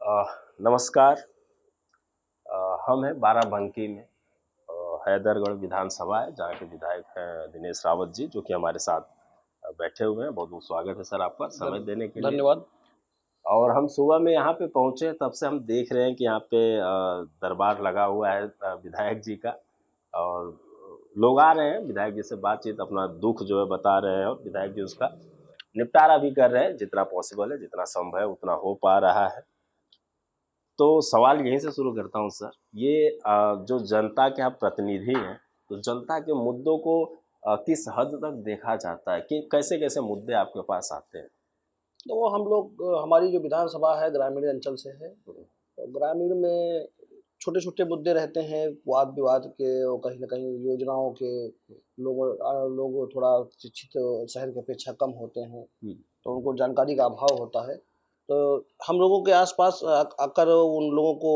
अ, नमस्कार। हम हैं बाराबंकी में हैदरगढ़ विधानसभा है जहाँ के विधायक हैं दिनेश रावत जी जो कि हमारे साथ बैठे हुए हैं। बहुत बहुत स्वागत है सर आपका समय देने के लिए। धन्यवाद। और हम सुबह में यहाँ पे पहुँचे तब से हम देख रहे हैं कि यहाँ पे दरबार लगा हुआ है विधायक जी का। और लोग आ रहे हैं विधायक जी से बातचीत अपना दुख जो है बता रहे हैं और विधायक जी उसका निपटारा भी कर रहे हैं जितना पॉसिबल है जितना संभव है उतना हो पा रहा है। तो सवाल यहीं से शुरू करता हूँ सर। ये जो जनता के आप प्रतिनिधि हैं तो जनता के मुद्दों को किस हद तक देखा जाता है कि कैसे कैसे मुद्दे आपके पास आते हैं? तो वो हम लोग हमारी जो विधानसभा है ग्रामीण अंचल से है। तो ग्रामीण में छोटे-छोटे मुद्दे रहते हैं, वाद-विवाद के और कहीं न कहीं योजनाओं के। लोग थोड़ा शिक्षित शहर की अपेक्षा कम होते हैं, तो उनको जानकारी का अभाव होता है। तो हम लोगों के आस-पास आकर उन लोगों को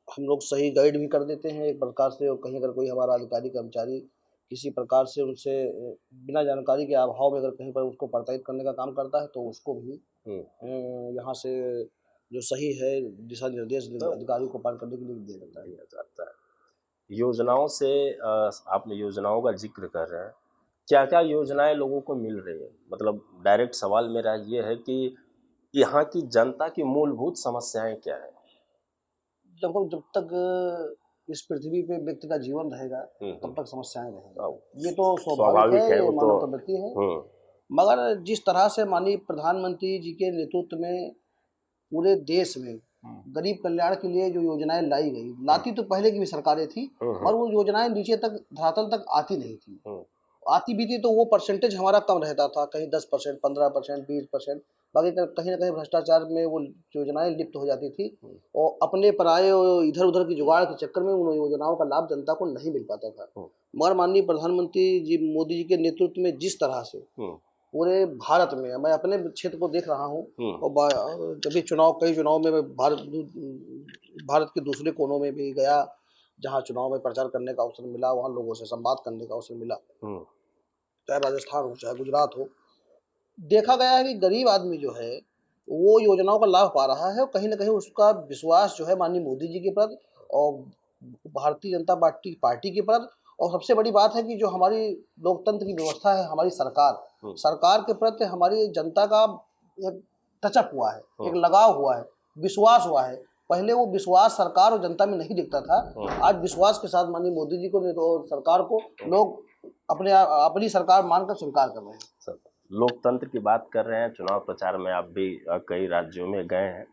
हम लोग सही गाइड भी कर देते हैं एक प्रकार से। और कहीं अगर कोई हमारा अधिकारी कर्मचारी किसी प्रकार से उनसे बिना जानकारी के अभाव में अगर कहीं पर उसको प्रताड़ित करने का काम करता है, तो उसको भी यहाँ से जो सही है दिशा निर्देश तो अधिकारी को पालन करने के लिए दिया जाता है। दिया जाता है योजनाओं से। आपने योजनाओं का जिक्र कर रहे हैं, क्या क्या योजनाएं लोगों को मिल रही है? मतलब डायरेक्ट सवाल मेरा ये है कि यहाँ की जनता की मूलभूत समस्याएं क्या है? जब तक इस पृथ्वी पे व्यक्ति का जीवन रहेगा, तब तक समस्याएँ रहेंगी। ये तो स्वाभाविक है, स्वाभाविक है ये वो तो। मानव प्रवृत्ति है। हम्म। मगर जिस तरह से माननीय प्रधानमंत्री जी के नेतृत्व में पूरे देश में गरीब कल्याण के लिए जो योजनाएँ लाई गई, लाती तो पहले की भी सरकारें थी, और वो योजनाएँ नीचे तक धरातल तक आती नहीं थी। आती भी थी तो वो परसेंटेज हमारा कम रहता था, कहीं 10%, 15%, 20%। बाकी कहीं न कहीं भ्रष्टाचार में वो योजनाएँ लिप्त हो जाती थी, और अपने पराये और इधर-उधर की जुगाड़ के चक्कर में उन योजनाओं का लाभ जनता को नहीं मिल पाता था। मगर माननीय प्रधानमंत्री जी मोदी जी के नेतृत्व में जिस तरह से पूरे भारत में, मैं अपने क्षेत्र को देख रहा हूँ, और जब भी कई चुनाव में मैं भारत के दूसरे कोनों में भी गया, जहाँ चुनाव में प्रचार करने का अवसर मिला, वहाँ लोगों से संवाद करने का अवसर मिला। चाहे राजस्थान हो, चाहे गुजरात हो, देखा गया है कि गरीब आदमी जो है, वो योजनाओं का लाभ पा रहा है, और कहीं न कहीं उसका विश्वास जो है माननीय मोदी जी के प्रति और भारतीय जनता पार्टी के प्रति। और सबसे बड़ी बात है कि जो हमारी लोकतंत्र की व्यवस्था है, हमारी सरकार के प्रति हमारी जनता का एक टचअप हुआ है, एक लगाव हुआ है, विश्वास हुआ है। पहले वो विश्वास सरकार और जनता में नहीं दिखता था, आज विश्वास के साथ माननीय मोदी जी को और सरकार को लोग अपनी सरकार मानकर स्वीकार कर रहे हैं। सब लोकतंत्र की बात कर रहे हैं, चुनाव प्रचार में आप भी कई राज्यों में गए हैं।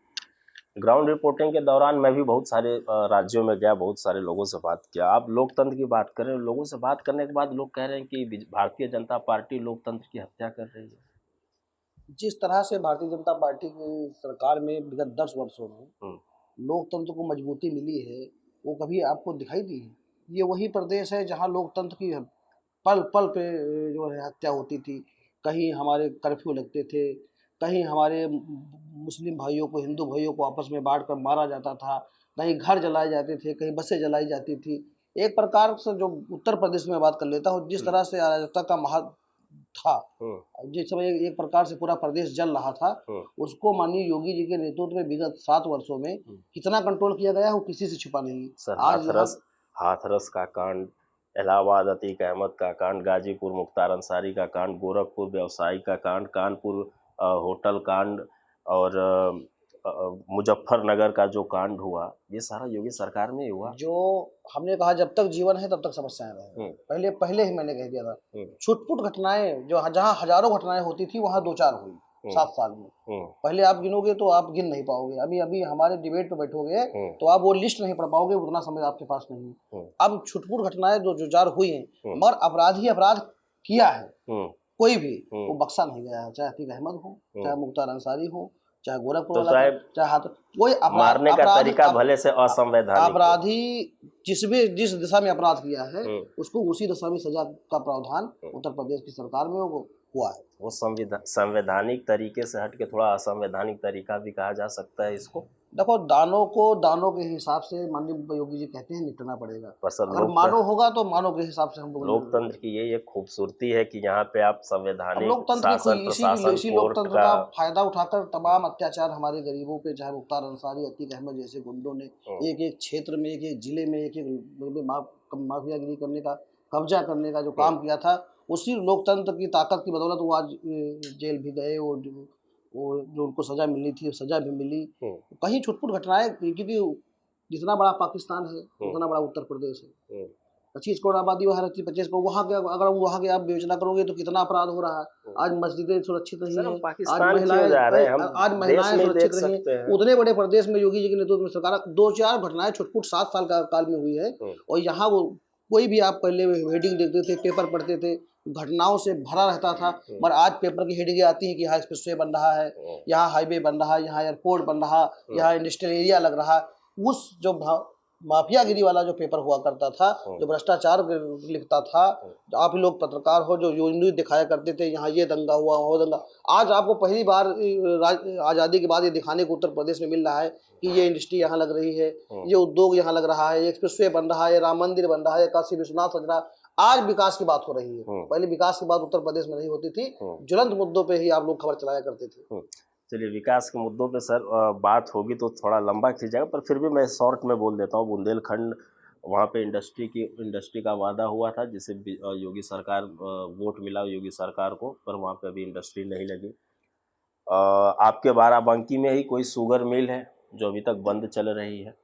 ग्राउंड रिपोर्टिंग के दौरान मैं भी बहुत सारे राज्यों में गया, बहुत सारे लोगों से बात किया। आप लोकतंत्र की बात कर रहे हैं, लोगों से बात करने के बाद लोग कह रहे हैं कि भारतीय जनता पार्टी लोकतंत्र की हत्या कर रही है। जिस तरह से भारतीय जनता पार्टी की सरकार में विगत 10 वर्षों में लोकतंत्र को मजबूती मिली है, वो कभी आपको दिखाई दी है? ये वही प्रदेश है जहाँ लोकतंत्र की पल-पल पे जो है हत्या होती थी। कहीं हमारे कर्फ्यू लगते थे, कहीं हमारे मुस्लिम भाइयों को, हिंदू भाइयों को आपस में बाँट कर मारा जाता था, कहीं घर जलाए जाते थे, कहीं बसें जलाई जाती थी। एक प्रकार से जो उत्तर प्रदेश में बात कर लेता हूँ, जिस तरह से अराजकता का माहौल था, जिस समय एक प्रकार से पूरा प्रदेश जल रहा था, उसको माननीय योगी जी के नेतृत्व में विगत 7 वर्षों में कितना कंट्रोल किया गया है, वो किसी से छुपा नहीं। सर आज यहाँ हाथरस का कांड, इलाहाबाद अतीक अहमद का कांड, गाजीपुर मुख्तार अंसारी का कांड, गोरखपुर व्यवसायी का कांड, कानपुर होटल कांड और मुजफ्फरनगर का जो कांड हुआ, ये सारा योगी सरकार में ही हुआ। जो हमने कहा जब तक जीवन है तब तक समस्याएँ रहेंगी। पहले ही मैंने कह दिया था। छुट-पुट घटनाएँ जो जहाँ हज़ारों घटनाएँ होती थी, वहाँ 2-4 हुई 7 साल में। पहले आप गिनोगे तो आप गिन नहीं पाओगे। अभी हमारे डिबेट पे बैठोगे तो आप वो लिस्ट नहीं पढ़ पाओगे, उतना समय आपके पास नहीं है। अब छुट-पुट घटनाएँ 2-4 हुई हैं, मगर अपराधी अपराध किया है, कोई भी, वो बख्शा नहीं गया है। चाहे अतीक अहमद हो, चाहे मुख्तार अंसारी हो, चाहे गोरखपुर तो वाला, चाहे हाथ कोई मारने का तरीका भले से असंवैधानिक हो। अपराधी जिस दिशा में अपराध किया है, उसको उसी दिशा में सजा का प्रावधान उत्तर प्रदेश की सरकार में हुआ है। वो संवैधानिक तरीके से हट के थोड़ा असंवैधानिक तरीका भी कहा जा सकता है इसको। देखो, दानों के हिसाब से माननीय योगी जी कहते हैं निपटना पड़ेगा। पर सर अगर मानव होगा तो मानव के हिसाब से हम लोग लोकतंत्र की यही एक खूबसूरती है कि यहाँ पे आप अब संवैधानिक लोकतंत्र की शासन प्रशासन इसी कोर्ट लोकतंत्र का का फायदा उठाकर तमाम अत्याचार हमारे गरीबों पे, चाहे मुख्तार अंसारी, अतीक अहमद जैसे गुंडों ने एक एक क्षेत्र में, एक एक जिले में, एक एक माफियागिरी करने का, कब्जा करने का जो काम किया था, उसी लोकतंत्र की ताकत की बदौलत वो आज जेल भी गए। वो जो उनको सजा मिलनी थी सजा भी मिली। कहीं छुटपुट घटनाएं, क्योंकि जितना बड़ा पाकिस्तान है उतना बड़ा उत्तर प्रदेश है। 25 करोड़ आबादी वहाँ रहती है, 25 करोड़ वहाँ के, अगर वहाँ के आप विवेचना करोगे तो कितना अपराध हो रहा है। आज मस्जिदें सुरक्षित नहीं सर हम है, आज पाकिस्तान क्यों महिलाएं जा रहे हैं, हम आज देश महिलाएं में ही सुरक्षित देख नहीं सकते है। हैं। उतने बड़े प्रदेश में योगी जी के नेतृत्व में सरकार 2-4 घटनाएं छुटपुट 7 साल का काल में हुई है। और यहाँ वो कोई भी, आप पहले हेडिंग देखते थे, पेपर पढ़ते थे, घटनाओं से भरा रहता था। मगर आज पेपर की हेडिंगें आती हैं कि यहाँ एक्सप्रेसवे बन रहा है, यहाँ हाईवे बन रहा है, यहाँ एयरपोर्ट बन रहा, यहाँ इंडस्ट्रियल एरिया लग रहा। उस जो माफियागिरी वाला जो पेपर हुआ करता था, जो भ्रष्टाचार लिखता था, आप लोग पत्रकार हो जो न्यूज दिखाया करते थे, यहाँ ये दंगा हुआ, वो दंगा, आज आपको पहली बार आज़ादी के बाद ये दिखाने को उत्तर प्रदेश में मिल रहा है कि ये इंडस्ट्री यहाँ लग रही है, ये उद्योग यहाँ लग रहा है, ये एक्सप्रेसवे बन रहा है, राम मंदिर बन रहा है, काशी विश्वनाथ सज रहा है। आज विकास की बात हो रही है। पहले विकास की बात उत्तर प्रदेश में नहीं होती थी, ज्वलंत मुद्दों पे ही आप लोग खबर चलाया करते थे। चलिए, विकास के मुद्दों पे सर बात होगी तो थोड़ा लंबा खींच जाएगा, पर फिर भी मैं शॉर्ट में बोल देता हूँ। बुंदेलखंड, वहाँ पे इंडस्ट्री का वादा हुआ था, जिसे योगी सरकार वोट मिला योगी सरकार को, पर वहाँ पे अभी इंडस्ट्री नहीं लगी। आपके बाराबंकी में ही कोई शुगर मिल है जो अभी तक बंद चल रही है।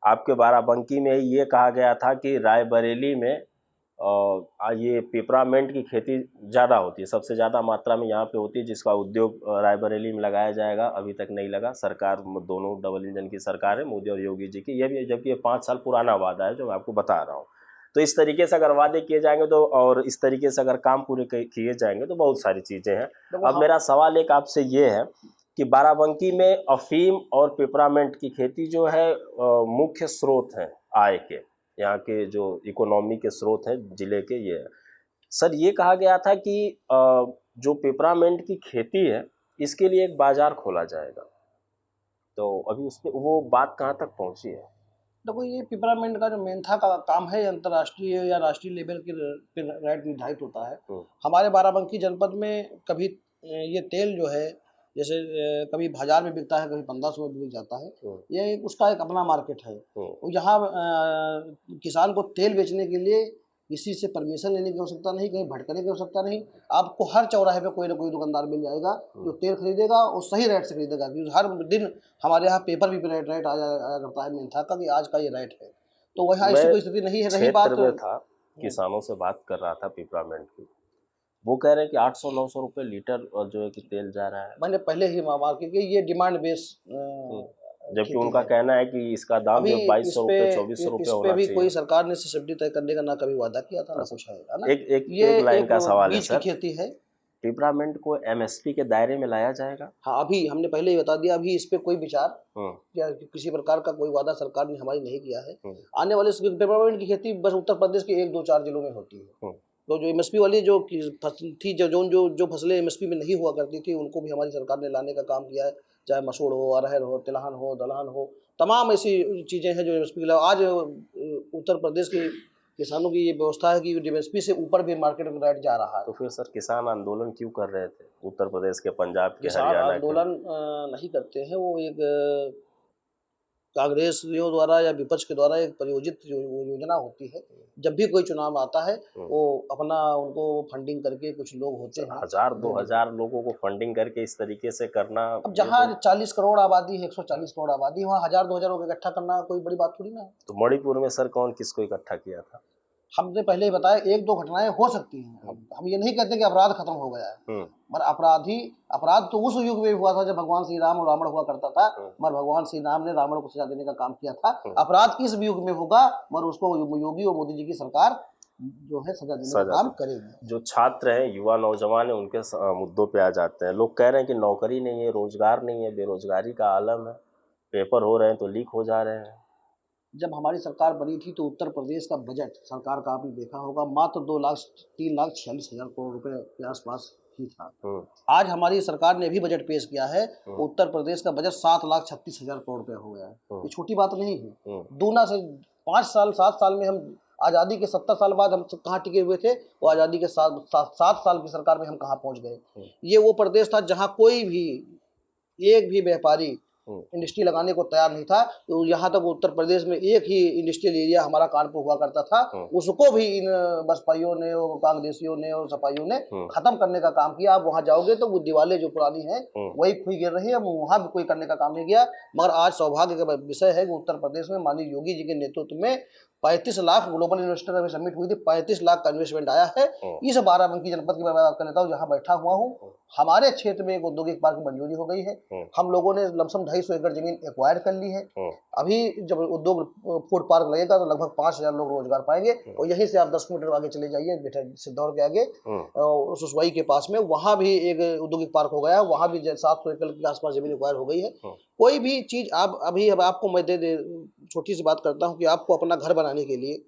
आपके बाराबंकी में ही ये कहा गया था कि रायबरेली में ये पिपरामेंट की खेती ज़्यादा होती है, सबसे ज़्यादा मात्रा में यहाँ पे होती है, जिसका उद्योग रायबरेली में लगाया जाएगा। अभी तक नहीं लगा। सरकार दोनों डबल इंजन की सरकार है, मोदी और योगी जी की। ये भी, जबकि ये 5 साल पुराना वादा है जो मैं आपको बता रहा हूँ। तो इस तरीके से अगर वादे किए जाएंगे तो, और इस तरीके से अगर काम पूरे किए जाएंगे तो बहुत सारी चीज़ें हैं। अब मेरा सवाल एक आपसे ये है कि बाराबंकी में अफीम और पिपरामेंट की खेती जो है मुख्य स्रोत हैं आय के, यहाँ के जो इकोनॉमी के स्रोत हैं जिले के, ये है। सर, ये कहा गया था कि जो पिपरामेंट की खेती है इसके लिए एक बाजार खोला जाएगा, तो अभी उसमें वो बात कहाँ तक पहुँची है? देखो, ये पिपरामेंट का जो मेंथा का काम है, अंतर्राष्ट्रीय या राष्ट्रीय लेवल के रेट निर्धारित होता है। हमारे बाराबंकी जनपद में कभी ये तेल जो है, जैसे कभी बाजार में बिकता है, कभी 1500 में बिक जाता है। ये उसका एक अपना मार्केट है। यहाँ किसान को तेल बेचने के लिए किसी से परमिशन लेने की आवश्यकता नहीं, कहीं भटकने की आवश्यकता नहीं। आपको हर चौराहे पे कोई ना कोई दुकानदार मिल जाएगा जो तेल खरीदेगा और सही रेट से खरीदेगा। क्योंकि हर दिन हमारे यहाँ पेपर भी रेट आया करता है मेंथा का कि आज का ये रेट है। तो वहाँ ऐसी कोई स्थिति नहीं है। रही बात, में था, किसानों से बात कर रहा था पिपरामेंट की, वो कह रहे हैं कि 800-900 रुपये लीटर जो है कि तेल जा रहा है। मैंने पहले ही मार्केट की ये डिमांड बेस, जबकि उनका कहना है कि इसका दाम जो 2200 रुपये 2400 रुपये होना भी चाहिए। कोई सरकार ने सब्सिडी तय करने का ना कभी वादा किया था, ना कुछ है ना। एक लाइन का सवाल है बीज की खेती है। पिपरामेंट को एमएसपी के दायरे में लाया जाएगा? हाँ, अभी हमने पहले ही बता दिया, अभी इस पे कोई विचार या किसी प्रकार का कोई वादा सरकार ने हमारी नहीं किया है। आने वाले पिपरामेंट की खेती बस उत्तर प्रदेश के 1-2-4 जिलों में होती है। तो जो एमएसपी वाली जो फसल थी, जो फसलें एमएसपी में नहीं हुआ करती थी, उनको भी हमारी सरकार ने लाने का काम किया है। चाहे मसूर हो, अरहर हो, तिलहन हो, दलहन हो, तमाम ऐसी चीज़ें हैं जो एमएसपी के। आज उत्तर प्रदेश के किसानों की ये व्यवस्था है कि एमएसपी से ऊपर भी मार्केट में रेट जा रहा है। तो फिर सर किसान आंदोलन क्यों कर रहे थे उत्तर प्रदेश के, पंजाब के, किसान हरियाणा के? आंदोलन नहीं करते हैं, वो एक कांग्रेसियों द्वारा या विपक्ष के द्वारा एक प्रायोजित योजना होती है। जब भी कोई चुनाव आता है वो अपना उनको फंडिंग करके कुछ लोग होते हैं, 1000-2000 लोगों को फंडिंग करके इस तरीके से करना। अब जहाँ 40 करोड़ आबादी है, 140 करोड़ आबादी, वहाँ 1000-2000 को इकट्ठा करना कोई बड़ी बात थोड़ी ना है। तो मणिपुर में सर कौन किसको इकट्ठा किया था? हमने पहले ही बताया, 1-2 घटनाएं हो सकती हैं। हम ये नहीं कहते कि अपराध खत्म हो गया है, पर अपराध तो उस युग में हुआ था जब भगवान श्री राम और रावण हुआ करता था। मगर भगवान श्री राम ने रावण को सजा देने का काम किया था। अपराध इस युग में होगा, मगर उसको योगी और मोदी जी की सरकार जो है सजा देने का काम करेगी। जो छात्र हैं, युवा नौजवान हैं, उनके मुद्दों पे आ जाते हैं। लोग कह रहे हैं कि नौकरी नहीं है, रोजगार नहीं है, बेरोजगारी का आलम है, पेपर हो रहे हैं तो लीक हो जा रहे हैं। जब हमारी सरकार बनी थी तो उत्तर प्रदेश का बजट सरकार का आपने देखा होगा, मात्र 2,03,46,000 करोड़ रुपए के आसपास ही था। आज हमारी सरकार ने भी बजट पेश किया है, उत्तर प्रदेश का बजट 7,36,000 करोड़ रुपया हो गया है। ये छोटी बात नहीं है। दूना से 5 साल 7 साल में हम आज़ादी के 70 साल बाद हम कहाँ टिके हुए थे, वो आज़ादी के 7 साल की सरकार में हम कहाँ पहुँच गए। ये वो प्रदेश था जहाँ कोई भी एक भी व्यापारी इंडस्ट्री लगाने को तैयार नहीं था। तो यहाँ तक उत्तर प्रदेश में एक ही इंडस्ट्रियल एरिया हमारा कानपुर हुआ करता था, उसको भी इन बसपाइयों ने और कांग्रेसियों ने और सपाइयों ने खत्म करने का काम किया। आप वहाँ जाओगे तो वो दीवारें जो पुरानी हैं वही खुई गिर रही है, वहाँ भी कोई करने का काम नहीं किया। मगर आज सौभाग्य का विषय है कि उत्तर प्रदेश में माननीय योगी जी के नेतृत्व में 35 लाख ग्लोबल इन्वेस्टर अभी समिट हुई थी, 35 लाख का इन्वेस्टमेंट आया है। इस बाराबंकी जनपद की मैं बात कर लेता हूँ, जहाँ बैठा हुआ हूँ। हमारे क्षेत्र में एक औद्योगिक पार्क की मंजूरी हो गई है। हम लोगों ने लमसम 250 एकड़ जमीन एक्वायर कर ली है। अभी जब उद्योग फूड पार्क लगेगा तो लगभग 5,000 लोग रोजगार पाएंगे। और यहीं से आप 10 मीटर आगे चले जाइए सिद्धौर के आगे सुसवाई के पास में, वहाँ भी एक औद्योगिक पार्क हो गया, वहाँ भी 700 एकड़ के आसपास जमीन एक्वायर हो गई है। कोई भी चीज आप अभी अब आपको मैं छोटी सी बात करता हूँ कि आपको अपना घर बनाने के लिए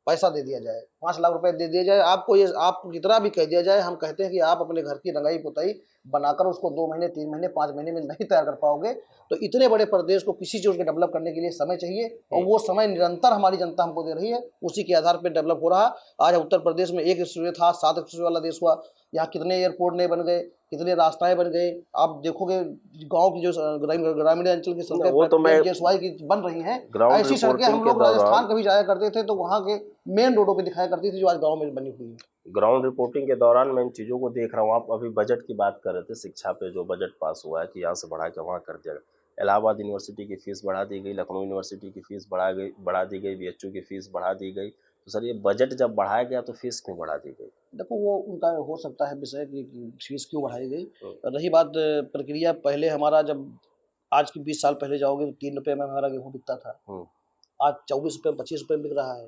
पैसा दे दिया जाए, 5 लाख रुपए दे दिया जाए, आपको ये आप जितना भी कह दिया जाए, हम कहते हैं कि आप अपने घर की रंगाई पुताई बनाकर उसको 2 महीने 3 महीने 5 महीने में नहीं तैयार कर पाओगे। तो इतने बड़े प्रदेश को किसी चीज़ को डेवलप करने के लिए समय चाहिए, और वो समय निरंतर हमारी जनता हमको दे रही है, उसी के आधार पर डेवलप हो रहा। आज उत्तर प्रदेश में 1 एक्सप्रेसवे था, 7 एक्सप्रेसवे वाला देश हुआ। यहाँ कितने एयरपोर्ट नए बन गए, कितने रास्ताएं बन गए। आप देखोगे गांव की जो ग्रामीण अंचल की सड़कें की बन रही हैं, ऐसी सड़कें हम लोग राजस्थान कभी जाया करते थे तो वहाँ के मेन रोडों पे दिखाया करती थी, जो आज गांव में बनी हुई है। ग्राउंड रिपोर्टिंग के दौरान मैं इन चीज़ों को देख रहा हूँ। आप अभी बजट की बात कर रहे थे, शिक्षा पे जो बजट पास हुआ है कि यहाँ से बढ़ा के वहाँ कर दिया गया। इलाहाबाद यूनिवर्सिटी की फीस बढ़ा दी गई, लखनऊ यूनिवर्सिटी की फीस बढ़ा दी गई, BHU की फीस बढ़ा दी गई। तो सर, ये बजट जब बढ़ाया गया तो फीस क्यों बढ़ा दी गई? देखो, वो उनका हो सकता है विषय कि फीस क्यों बढ़ाई गई। रही बात प्रक्रिया, पहले हमारा जब आज की 20 साल पहले जाओगे तो 3 रुपये में हमारा गेहूँ बिकता था, आज 24 रुपये 25 रुपये बिक रहा है।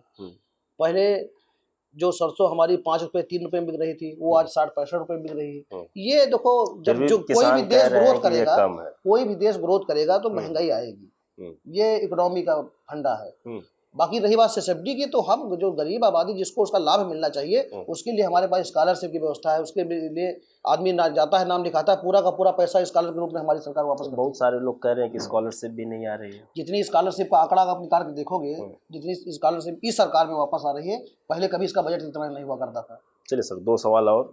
पहले जो सरसों हमारी 5 रुपये 3 रुपये में बिक रही थी, वो आज 60-65 रुपये बिक रही है। ये देखो, जब जो कोई भी देश ग्रोथ करेगा, कोई भी देश ग्रोथ करेगा तो महंगाई आएगी। ये इकोनॉमी का फंडा है। बाकी रही बात सब्सिडी की, तो हम जो गरीब आबादी जिसको उसका लाभ मिलना चाहिए, उसके लिए हमारे पास स्कॉलरशिप की व्यवस्था है। उसके लिए आदमी ना जाता है, नाम लिखाता है, पूरा का पूरा पैसा स्कॉलर के रूप में हमारी सरकार वापस। बहुत सारे लोग कह रहे हैं कि स्कॉलरशिप भी नहीं आ रही है। जितनी स्कॉलरशिप का आंकड़ा आप निकाल के देखोगे, जितनी स्कॉलरशिप इस सरकार में वापस आ रही है, पहले कभी इसका बजट इतना नहीं हुआ करता था। चलिए सर, 2 सवाल और।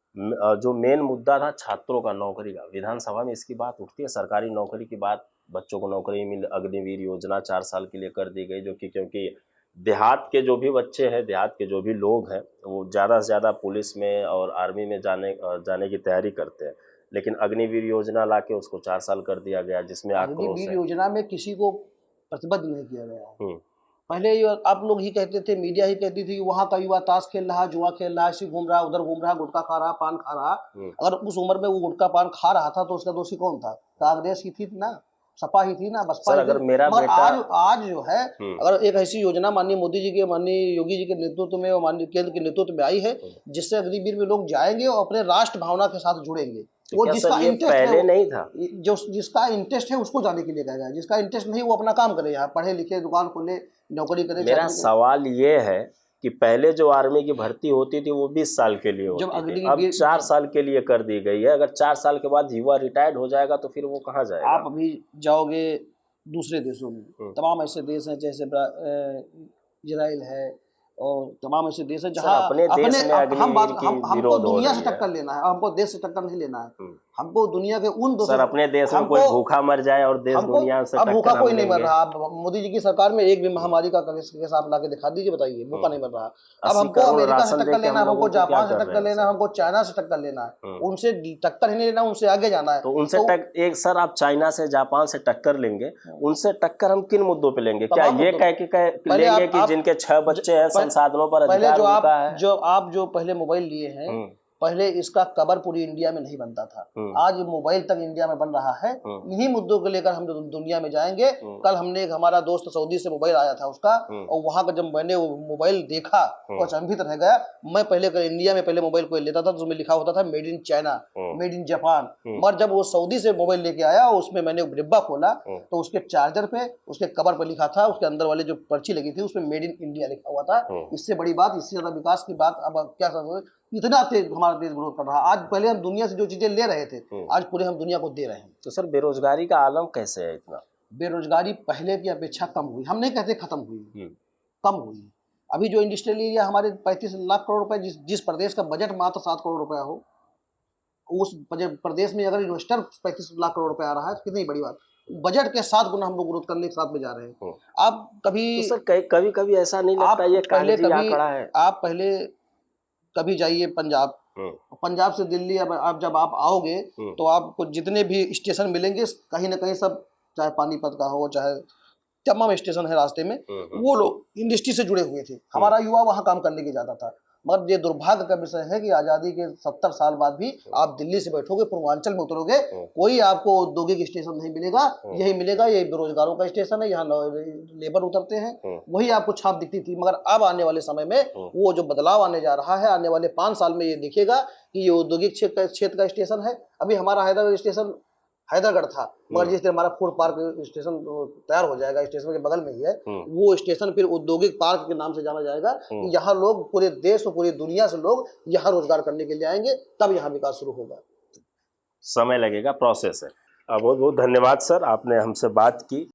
जो मेन मुद्दा था छात्रों का नौकरी का, विधानसभा में इसकी बात उठती है, सरकारी नौकरी की बात, बच्चों को नौकरी मिल, अग्निवीर योजना 4 साल के लिए कर दी गई, जो कि क्योंकि देहात के जो भी बच्चे हैं, देहात के जो भी लोग हैं, वो ज़्यादा से ज़्यादा पुलिस में और आर्मी में जाने की तैयारी करते हैं, लेकिन अग्निवीर योजना लाके उसको 4 साल कर दिया गया, जिसमें अग्निवीर योजना में किसी को प्रतिबद्ध नहीं किया गया। पहले आप लोग ही कहते थे, मीडिया ही कहती थी कि वहाँ का युवा ताश खेल रहा, जुआ खेल रहा, ऐसे घूम रहा, उधर घूम रहा, गुटखा खा रहा, पान खा रहा। अगर उस उम्र में वो गुटखा पान खा रहा था तो उसका दोषी कौन था? कांग्रेस ही थी ना, सपा ही थी ना, बसपा ही थी। अगर मेरा बेटा आज जो है, अगर एक ऐसी योजना माननीय मोदी जी के, माननीय योगी जी के नेतृत्व में और माननीय केंद्र के नेतृत्व में आई है, जिससे अग्निवीर में लोग जाएंगे और अपने राष्ट्र भावना के साथ जुड़ेंगे। तो वो जिसका इंटरेस्ट पहले नहीं था, जिसका इंटरेस्ट है उसको जाने के लिए कहेगा, जिसका इंटरेस्ट नहीं वो अपना काम करे, यहाँ पढ़े लिखे, दुकान खोले, नौकरी करे। मेरा सवाल ये है कि पहले जो आर्मी की भर्ती होती थी वो 20 साल के लिए होती थी, अब 4 साल के लिए कर दी गई है। अगर 4 साल के बाद युवा रिटायर्ड हो जाएगा तो फिर वो कहाँ जाएगा? आप अभी जाओगे दूसरे देशों में, तमाम ऐसे देश हैं जैसे इजराइल है और तमाम ऐसे देश हैं जहाँ अपने देश में अग्निवीर की हमको दुनिया से टक्कर लेना है, हमको देश से टक्कर नहीं लेना है। हमको दुनिया के उन सर, अपने देश में कोई भूखा मर जाए और देश दुनिया से टक्कर, भूखा कोई नहीं मर रहा। मोदी जी की सरकार में एक भी महामारी का केस आप ला के दिखा दीजिए, बताइए, भूखा नहीं मर रहा। अब हमको अमेरिका से टक्कर लेना है, हमको जापान से टक्कर लेना है, हमको चाइना से टक्कर लेना है। उनसे टक्कर ही नहीं लेना, उनसे आगे जाना है। तो उनसे एक सर, आप चाइना से, जापान से टक्कर लेंगे, उनसे टक्कर हम किन मुद्दों पे लेंगे? क्या ये कह लेंगे कि जिनके 6 बच्चे हैं, संसाधनों पर अधिकार उनका है? जो पहले मोबाइल लिए हैं, पहले इसका कवर पूरी इंडिया में नहीं बनता था, आज मोबाइल तक इंडिया में बन रहा है। इन्हीं मुद्दों को लेकर हम दुनिया में जाएंगे। कल हमने एक हमारा दोस्त सऊदी से मोबाइल आया था उसका, और वहां का जब मैंने वो मोबाइल देखा तो अचंभित रह गया। मैं पहले इंडिया में पहले मोबाइल कोई लेता था तो उसमें लिखा होता था made in China, made in Japan, मगर जब वो सऊदी से मोबाइल लेके आया, उसमें मैंने डिब्बा खोला तो उसके चार्जर पे, उसके कवर पे लिखा था, उसके अंदर वाले जो पर्ची लगी थी उसमें मेड इन इंडिया लिखा हुआ था। इससे बड़ी बात, इससे ज्यादा विकास की बात अब क्या इतना तेज हमारा देश ग्रोथ कर रहा है। आज पहले हम दुनिया से जो चीजें ले रहे थे, आज पूरे हम दुनिया को दे रहे हैं। तो सर बेरोजगारी का आलम कैसे है इतना? बेरोजगारी पहले की अपेक्षा कम हुई, हम नहीं कहते खत्म हुई, कम हुई। अभी जो इंडस्ट्रियल एरिया हमारे 35 लाख करोड़ रुपए, जिस प्रदेश का बजट मात्र 7 करोड़ रुपया हो, उस प्रदेश में अगर इन्वेस्टर 35 लाख करोड़ रुपए आ रहा है तो कितनी बड़ी बात। बजट के 7 गुना हम लोग ग्रोथ करने के साथ में जा रहे हैं। आप कभी तो सर कभी कभी ऐसा नहीं लगता ये कागजी आंकड़ा है? आप पहले कभी जाइए पंजाब, पंजाब से दिल्ली, अब आप जब आप आओगे तो आपको जितने भी स्टेशन मिलेंगे कहीं ना कहीं सब, चाहे पानीपत का हो चाहे तमाम स्टेशन है रास्ते में, वो लोग इंडस्ट्री से जुड़े हुए थे। हमारा युवा वहाँ काम करने के जाता था। मगर ये दुर्भाग्य का विषय है कि आज़ादी के 70 साल बाद भी आप दिल्ली से बैठोगे, पूर्वांचल में उतरोगे, कोई आपको औद्योगिक स्टेशन नहीं मिलेगा। यही मिलेगा, ये बेरोजगारों का स्टेशन है, यहाँ लेबर उतरते हैं, वही आपको छाप दिखती थी। मगर अब आने वाले समय में वो जो बदलाव आने जा रहा है, आने वाले 5 साल में ये दिखेगा कि ये औद्योगिक क्षेत्र का स्टेशन है। अभी हमारा हैदराबाद स्टेशन हैदरगढ़ था, मगर जिस तरह हमारा फूड पार्क स्टेशन तैयार हो जाएगा, स्टेशन के बगल में ही है, वो स्टेशन फिर औद्योगिक पार्क के नाम से जाना जाएगा। यहाँ लोग पूरे देश और पूरी दुनिया से लोग यहाँ रोजगार करने के लिए आएंगे, तब यहाँ विकास शुरू होगा। समय लगेगा, प्रोसेस है। बहुत बहुत धन्यवाद सर, आपने हमसे बात की।